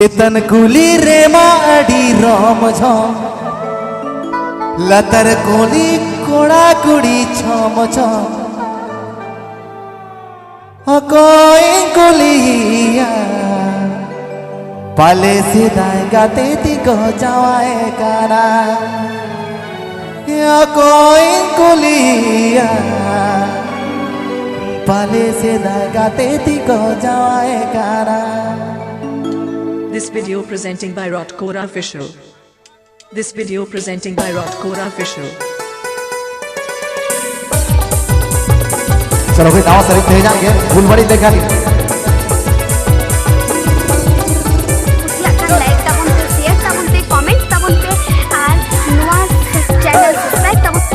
चेतन कुली रे माडी राम झम लतर कोली कोड़ा कुड़ी छम छम कोई कुलिया पाले से दाए गाते ती को जाए काना कोई कुलिया पाले से दाए गाते ती को जाए काना। This video presenting by Rotkora Official. This video presenting by Rotkora Official. चलो भाई दावा सरित थे जाएंगे फुलवाड़ी देखा ली लाइक तबन पे शेयर तबन पे कमेंट तबन पे और नवा चैनल सब्सक्राइब तबन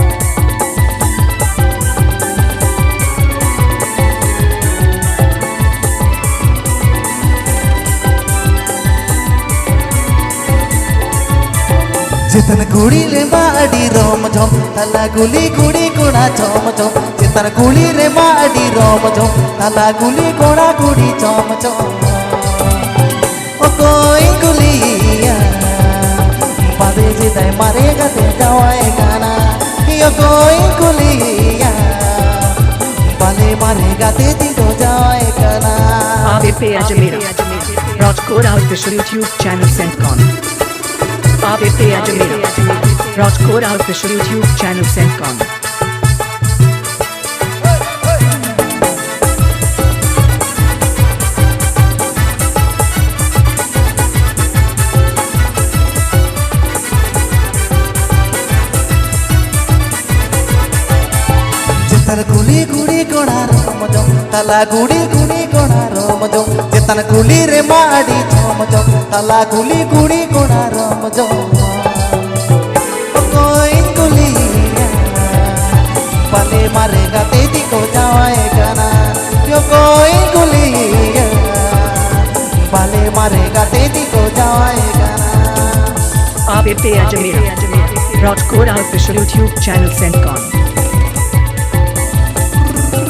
जितन कुड़ी रे माडी रोम झोम तला गुली गुड़ी गुड़ा चोम चोम जितन कुड़ी रे माडी रोम झोम तला गुली गुड़ा गुड़ी चोम चोम ओ कोई गुलिया बादे जिते मारेगा ते जाएगा ना यो कोई गुलिया बाले मारेगा ते तो जाएगा ना। AVP Ajamera. Rotkora Official YouTube channel Centcon. AVP Ajamera. Rotkora Official YouTube channel Centcon. जितन कुली गुड़ी गोड़ा रोम जो तला गुड़ी गुड़ी गोड़ा रोम जो जितन कुली रे माडी झोम जो तला गुली गुड़ी गोड़ा रोम जो कोई गुलिया पले मारेगा तेरी को जाएगा ना यो कोई गुलिया पले मारेगा तेरी को जाएगा ना। AVP Ajamera. Rotkora Official YouTube channel Centcon.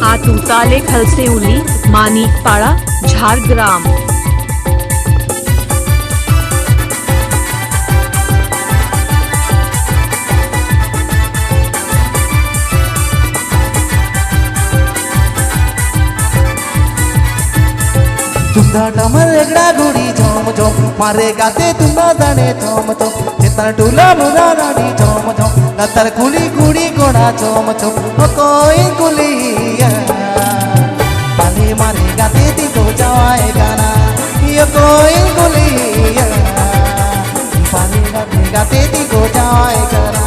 आतूताले खलसे उली मानिकपाड़ा झारग्राम। तुंदा डमर एगड़ा गुड़ी झोम झोम मारेगा ते तुंदा दड़े झोम झोम जितना टूला मुदा गाड़ी झोम झोम लतर कुली गुड़ी गोड़ा झोम झोम ओ कोई गुलिया पाले मारेगा ते तो जाएगा ना ये कोई गुलिया पाले मारेगा ते तो जाएगा ना।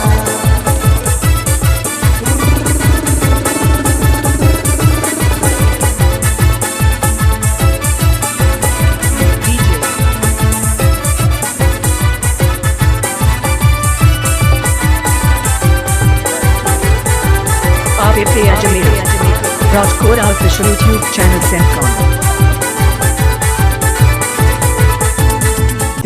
AVP Ajamera. Rotkora Official YouTube channel Centcon.